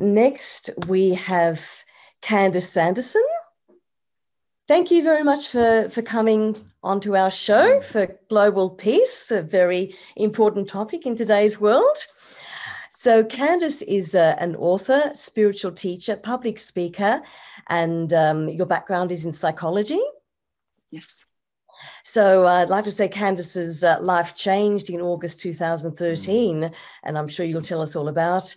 Next, we have Candice Sanderson. Thank you very much for coming onto our show for global peace, a very important topic in today's world. So Candice is an author, spiritual teacher, public speaker, and your background is in psychology. Yes. So I'd like to say Candice's life changed in August 2013, and I'm sure you'll tell us all about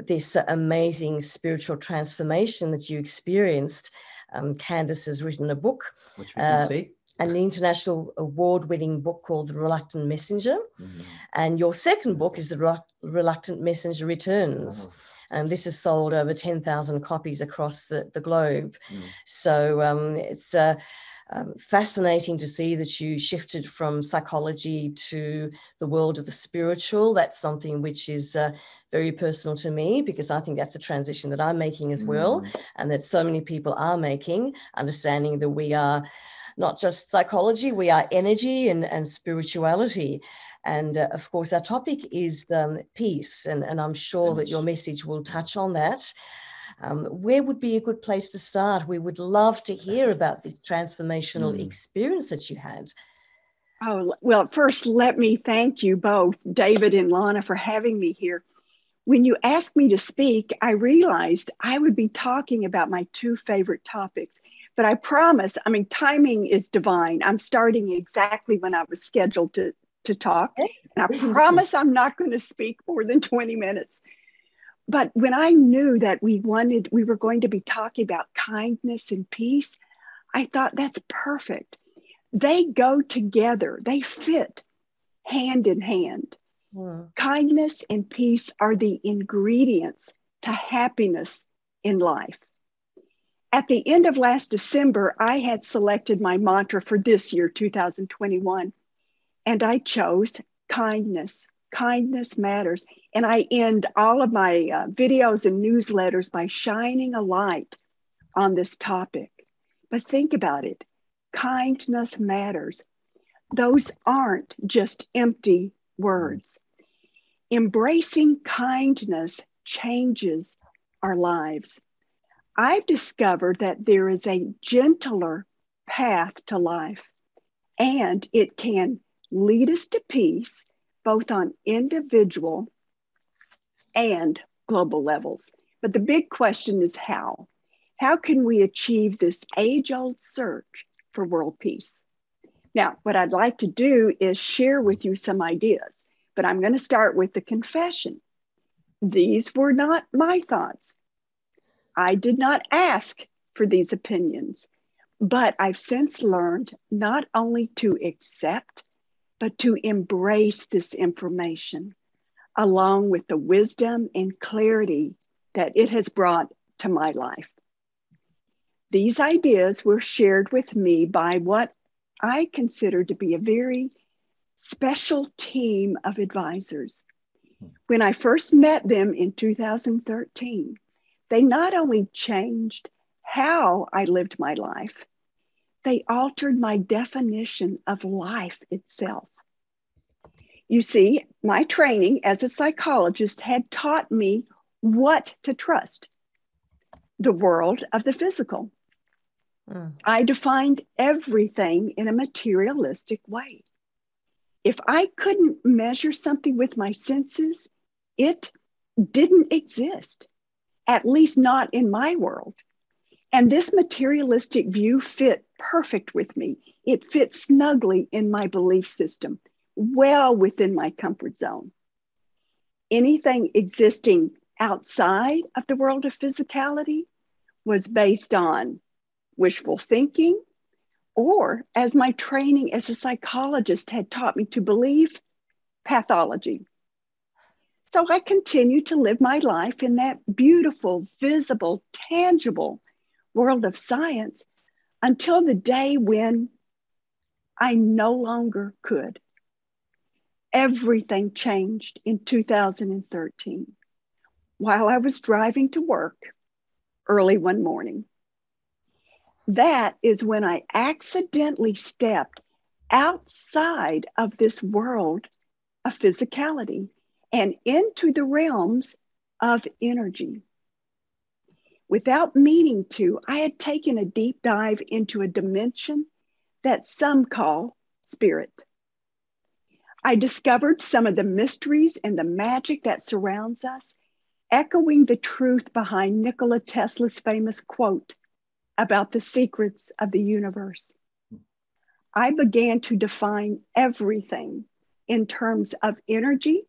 this amazing spiritual transformation that you experienced. Candice has written a book, which we can see, an international award-winning book called The Reluctant Messenger. Mm-hmm. And your second book is The Reluctant Messenger Returns. Oh. And this has sold over 10,000 copies across the globe. Mm. So it's fascinating to see that you shifted from psychology to the world of the spiritual. That's something which is very personal to me, because I think that's a transition that I'm making as well, and that so many people are making, understanding that we are not just psychology, we are energy and spirituality. And of course, our topic is peace, and I'm sure that your message will touch on that. Where would be a good place to start? We would love to hear about this transformational experience that you had. Oh, well, first, let me thank you both, David and Lana, for having me here. When you asked me to speak, I realized I would be talking about my two favorite topics. But I promise, timing is divine. I'm starting exactly when I was scheduled to talk. Yes. And I promise I'm not going to speak more than 20 minutes. But when I knew that we were going to be talking about kindness and peace, I thought that's perfect. They go together. They fit hand in hand. Wow. Kindness and peace are the ingredients to happiness in life. At the end of last December, I had selected my mantra for this year, 2021, and I chose kindness. Kindness matters. And I end all of my videos and newsletters by shining a light on this topic. But think about it. Kindness matters. Those aren't just empty words. Embracing kindness changes our lives. I've discovered that there is a gentler path to life, and it can lead us to peace, both on individual and global levels. But the big question is how? How can we achieve this age-old search for world peace? Now, what I'd like to do is share with you some ideas, but I'm going to start with the confession. These were not my thoughts. I did not ask for these opinions, but I've since learned not only to accept, but to embrace this information, along with the wisdom and clarity that it has brought to my life. These ideas were shared with me by what I consider to be a very special team of advisors. When I first met them in 2013, they not only changed how I lived my life, they altered my definition of life itself. You see, my training as a psychologist had taught me what to trust: the world of the physical. I defined everything in a materialistic way. If I couldn't measure something with my senses, it didn't exist, at least not in my world. And this materialistic view fit perfect with me. It fit snugly in my belief system, well within my comfort zone. Anything existing outside of the world of physicality was based on wishful thinking, or, as my training as a psychologist had taught me to believe, pathology. So I continued to live my life in that beautiful, visible, tangible world of science until the day when I no longer could. Everything changed in 2013 while I was driving to work early one morning. That is when I accidentally stepped outside of this world of physicality and into the realms of energy. Without meaning to, I had taken a deep dive into a dimension that some call spirit. I discovered some of the mysteries and the magic that surrounds us, echoing the truth behind Nikola Tesla's famous quote about the secrets of the universe. I began to define everything in terms of energy,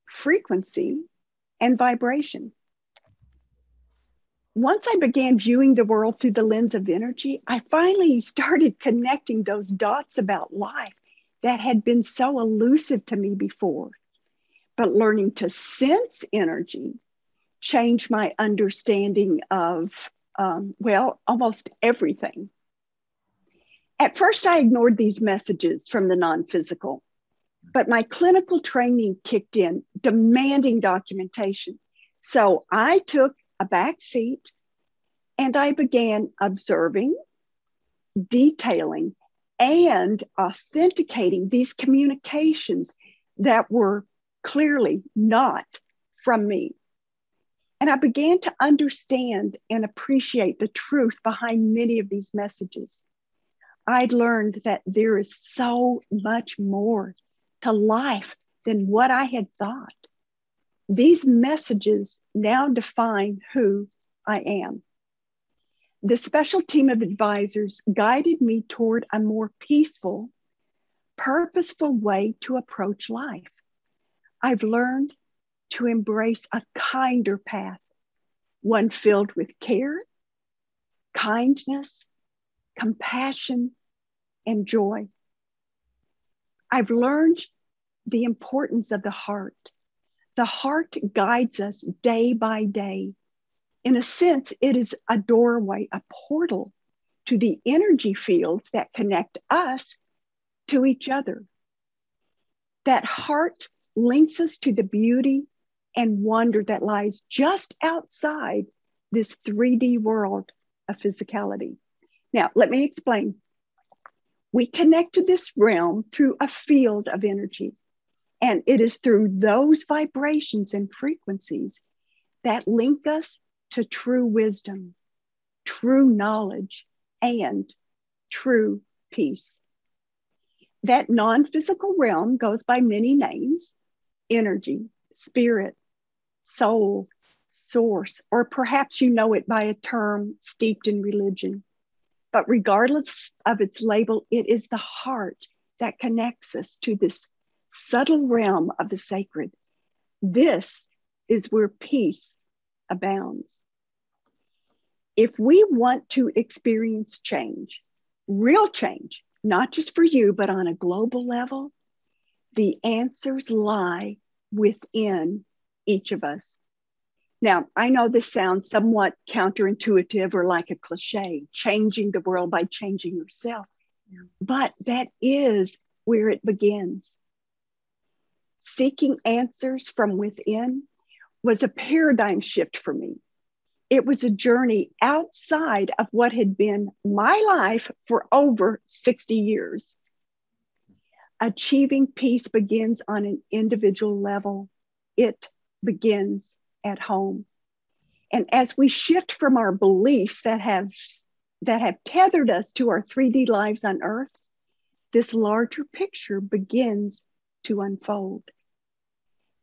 frequency, and vibration. Once I began viewing the world through the lens of energy, I finally started connecting those dots about life that had been so elusive to me before. But learning to sense energy changed my understanding of, almost everything. At first, I ignored these messages from the non-physical, but my clinical training kicked in, demanding documentation. So I took a back seat and I began observing, detailing, and authenticating these communications that were clearly not from me. And I began to understand and appreciate the truth behind many of these messages. I'd learned that there is so much more to life than what I had thought. These messages now define who I am. The special team of advisors guided me toward a more peaceful, purposeful way to approach life. I've learned to embrace a kinder path, one filled with care, kindness, compassion, and joy. I've learned the importance of the heart. The heart guides us day by day. In a sense, it is a doorway, a portal to the energy fields that connect us to each other. That heart links us to the beauty and wonder that lies just outside this 3D world of physicality. Now, let me explain. We connect to this realm through a field of energy, and it is through those vibrations and frequencies that link us to true wisdom, true knowledge, and true peace. That non-physical realm goes by many names: energy, spirit, soul, source, or perhaps you know it by a term steeped in religion. But regardless of its label, it is the heart that connects us to this subtle realm of the sacred. This is where peace abounds. If we want to experience change, real change, not just for you, but on a global level, the answers lie within each of us. Now, I know this sounds somewhat counterintuitive or like a cliche, changing the world by changing yourself, but that is where it begins. Seeking answers from within was a paradigm shift for me. It was a journey outside of what had been my life for over 60 years. Achieving peace begins on an individual level. It begins at home. And as we shift from our beliefs that have tethered us to our 3D lives on earth, this larger picture begins to unfold.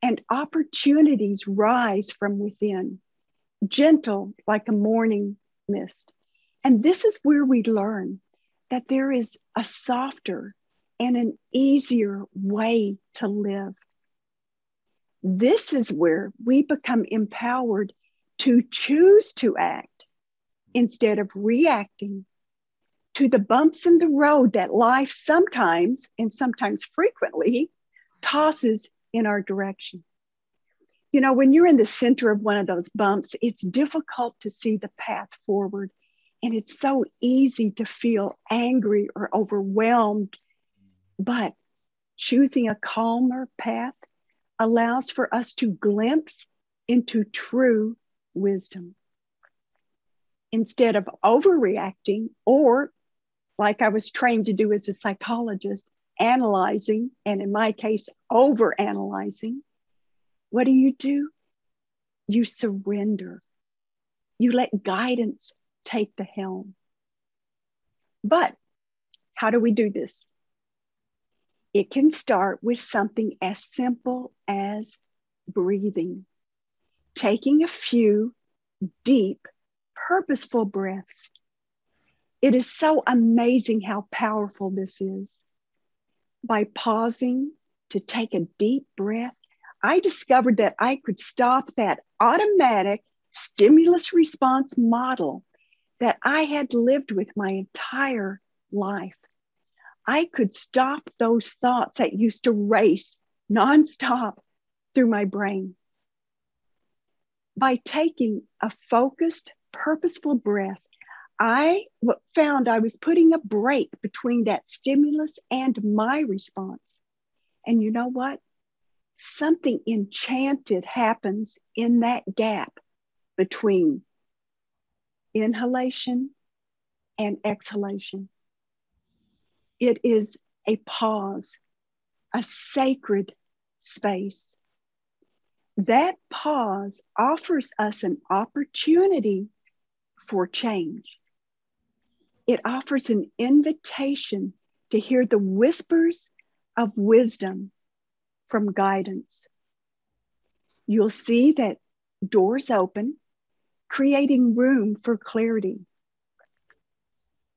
And opportunities rise from within, gentle like a morning mist. And this is where we learn that there is a softer and an easier way to live. This is where we become empowered to choose to act instead of reacting to the bumps in the road that life sometimes, and sometimes frequently, tosses in our direction. You know, when you're in the center of one of those bumps, it's difficult to see the path forward. And it's so easy to feel angry or overwhelmed. But choosing a calmer path allows for us to glimpse into true wisdom. Instead of overreacting, or like I was trained to do as a psychologist, analyzing, and in my case, overanalyzing, what do? You surrender. You let guidance take the helm. But how do we do this? It can start with something as simple as breathing, taking a few deep, purposeful breaths. It is so amazing how powerful this is. By pausing to take a deep breath, I discovered that I could stop that automatic stimulus response model that I had lived with my entire life. I could stop those thoughts that used to race nonstop through my brain. By taking a focused, purposeful breath, I found I was putting a break between that stimulus and my response. And you know what? Something enchanted happens in that gap between inhalation and exhalation. It is a pause, a sacred space. That pause offers us an opportunity for change. It offers an invitation to hear the whispers of wisdom from guidance. You'll see that doors open, creating room for clarity.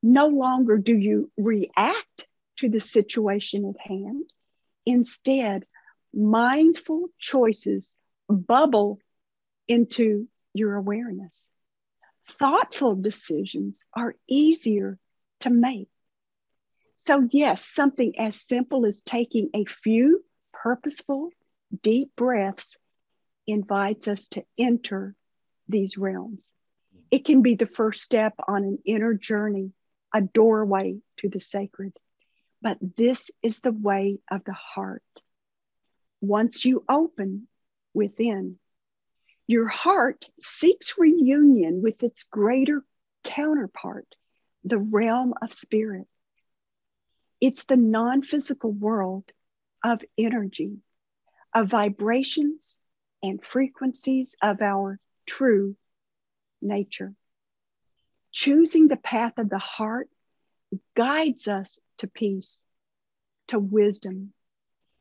No longer do you react to the situation at hand. Instead, mindful choices bubble into your awareness. Thoughtful decisions are easier to make. So yes, something as simple as taking a few purposeful, deep breaths invites us to enter these realms. It can be the first step on an inner journey, a doorway to the sacred. But this is the way of the heart. Once you open within, your heart seeks reunion with its greater counterpart, the realm of spirit. It's the non-physical world of energy, of vibrations and frequencies of our true nature. Choosing the path of the heart guides us to peace, to wisdom.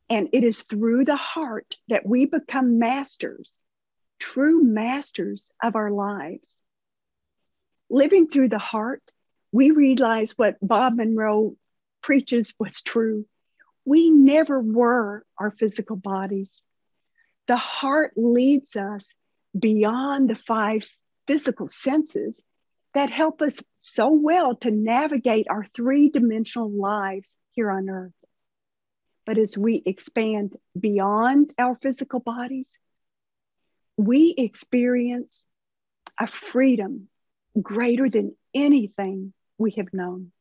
And it is through the heart that we become masters, true masters of our lives. Living through the heart, we realize what Bob Monroe preaches was true. We never were our physical bodies. The heart leads us beyond the five physical senses that help us so well to navigate our three-dimensional lives here on earth. But as we expand beyond our physical bodies, we experience a freedom greater than anything we have known.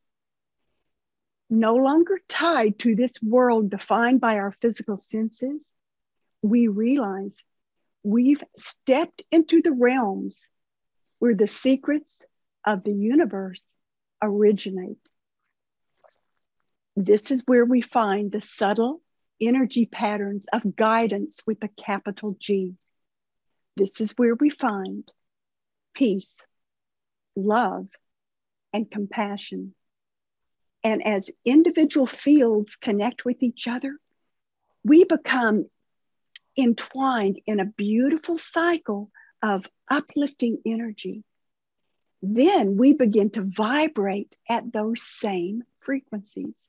No longer tied to this world defined by our physical senses, we realize we've stepped into the realms where the secrets of the universe originate. This is where we find the subtle energy patterns of guidance with a capital G. This is where we find peace, love, and compassion. And as individual fields connect with each other, we become entwined in a beautiful cycle of uplifting energy. Then we begin to vibrate at those same frequencies.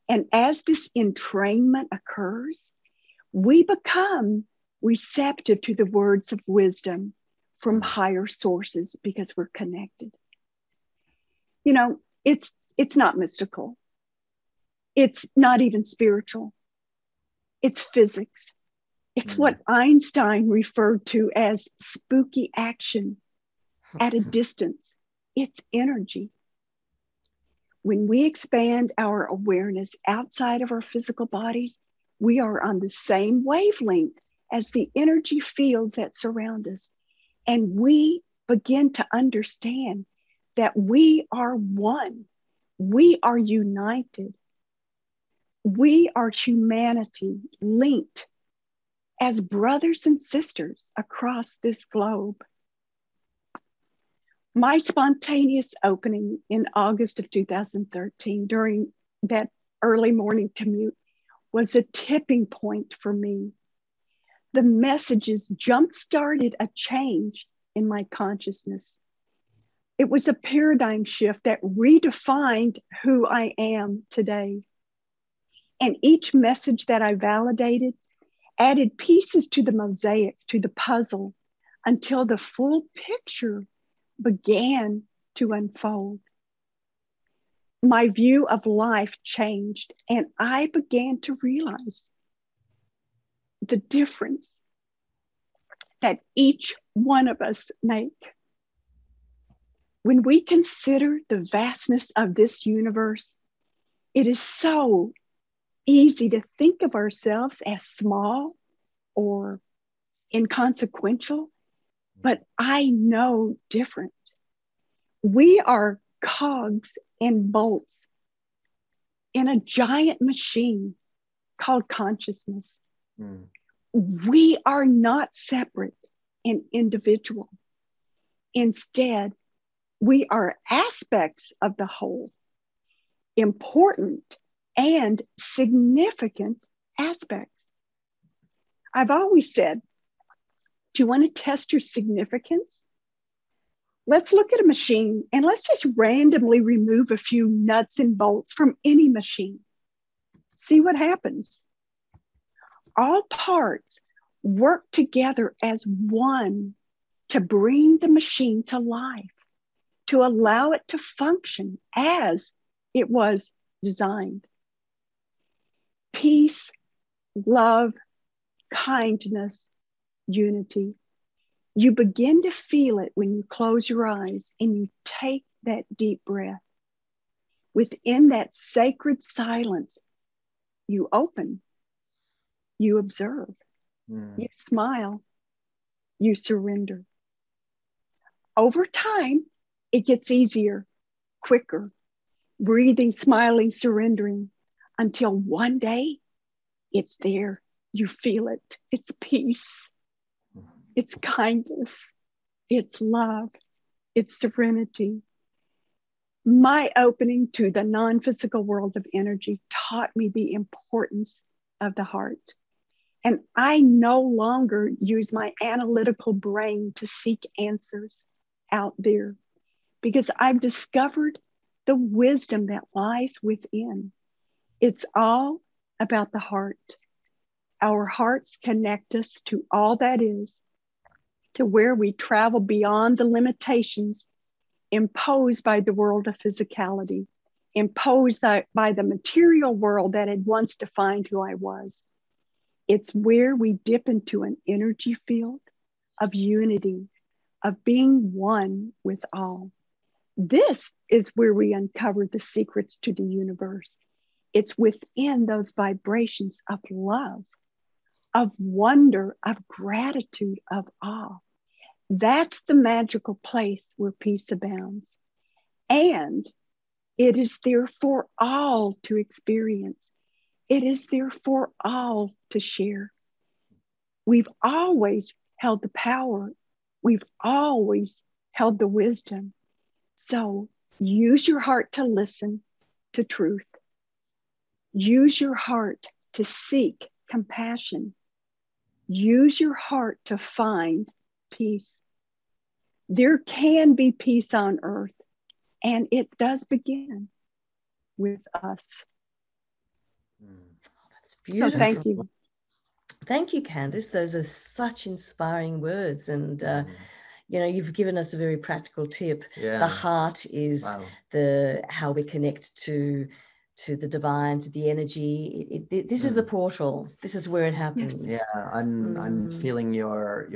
And as this entrainment occurs, we become receptive to the words of wisdom from higher sources because we're connected. You know, it's not mystical. It's not even spiritual. It's physics. It's what Einstein referred to as spooky action at a distance. It's energy. When we expand our awareness outside of our physical bodies, we are on the same wavelength as the energy fields that surround us. And we begin to understand that we are one. We are united. We are humanity linked as brothers and sisters across this globe. My spontaneous opening in August of 2013 during that early morning commute was a tipping point for me. The messages jump-started a change in my consciousness. It was a paradigm shift that redefined who I am today. And each message that I validated added pieces to the mosaic, to the puzzle, until the full picture began to unfold. My view of life changed, and I began to realize the difference that each one of us make. When we consider the vastness of this universe, it is so easy to think of ourselves as small or inconsequential, but I know different. We are cogs and bolts in a giant machine called consciousness. We are not separate and individual. Instead, we are aspects of the whole, important and significant aspects. I've always said, do you want to test your significance? Let's look at a machine and let's just randomly remove a few nuts and bolts from any machine. See what happens. All parts work together as one to bring the machine to life, to allow it to function as it was designed. Peace, love, kindness, unity. You begin to feel it when you close your eyes and you take that deep breath. Within that sacred silence, you open, you observe, you smile, you surrender. Over time, it gets easier, quicker, breathing, smiling, surrendering, until one day it's there. You feel it. It's peace. It's kindness. It's love. It's serenity. My opening to the non-physical world of energy taught me the importance of the heart. And I no longer use my analytical brain to seek answers out there, because I've discovered the wisdom that lies within. It's all about the heart. Our hearts connect us to all that is, to where we travel beyond the limitations imposed by the world of physicality, imposed by the material world that had once defined who I was. It's where we dip into an energy field of unity, of being one with all. This is where we uncover the secrets to the universe. It's within those vibrations of love, of wonder, of gratitude, of awe. That's the magical place where peace abounds. And it is there for all to experience. It is there for all to share. We've always held the power. We've always held the wisdom. So use your heart to listen to truth. Use your heart to seek compassion. Use your heart to find peace. There can be peace on earth, and it does begin with us. That's beautiful. So thank you. Thank you, Candice. Those are such inspiring words. And, you know, you've given us a very practical tip. Yeah. The heart is how we connect to the divine, to the energy. This is the portal. This is where it happens. Yes. Yeah, I'm feeling your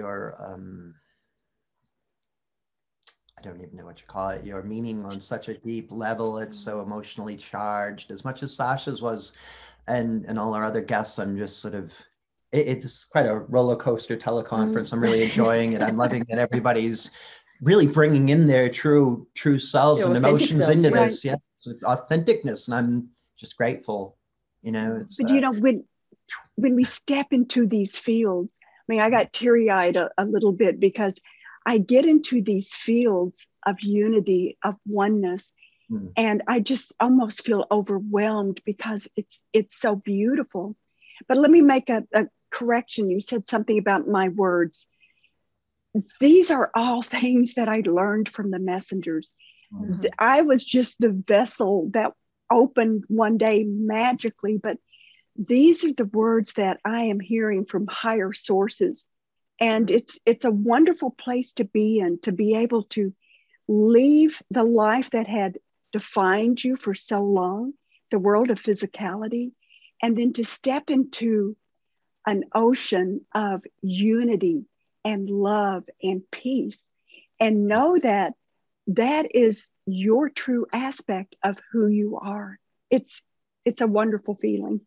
I don't even know what you call it, your meaning on such a deep level. It's so emotionally charged, as much as Sasha's was, and all our other guests. I'm just sort of, it's quite a roller coaster teleconference. I'm really enjoying it. I'm loving that everybody's really bringing in their true selves and emotions into this. Yeah, it's authenticness, and I'm just grateful. You know, it's, but you know, when we step into these fields, I mean, I got teary-eyed a little bit, because I get into these fields of unity, of oneness, and I just almost feel overwhelmed because it's so beautiful. But let me make a correction. You said something about my words. These are all things that I learned from the messengers. I was just the vessel that opened one day magically, but these are the words that I am hearing from higher sources. And it's a wonderful place to be in, to be able to leave the life that had defined you for so long, the world of physicality, and then to step into an ocean of unity and love and peace, and know that that is your true aspect of who you are. It's a wonderful feeling.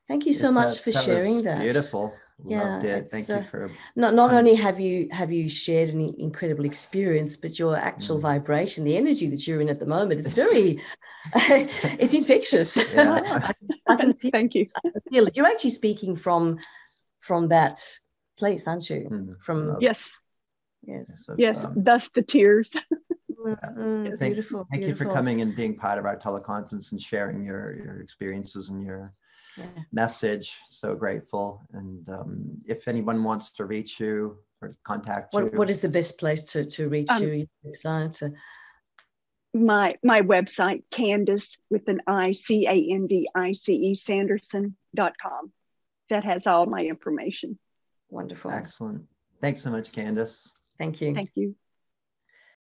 Thank you so much for sharing that. Beautiful. Yeah, loved it. Thank you for not only have you shared an incredible experience, but your actual vibration, the energy that you're in at the moment, it's very it's infectious. Yeah. I can feel, thank you. I feel it. You're actually speaking from that place, aren't you? From yes, yes. Thus the tears. Yes. Beautiful. Thank you for coming and being part of our teleconference and sharing your experiences and your message. So grateful. And if anyone wants to reach you or contact you, what is the best place to reach you? My website, Candice with an I, CANDICE Sanderson.com. That has all my information. Wonderful. Excellent. Thanks so much, Candice. Thank you. Thank you.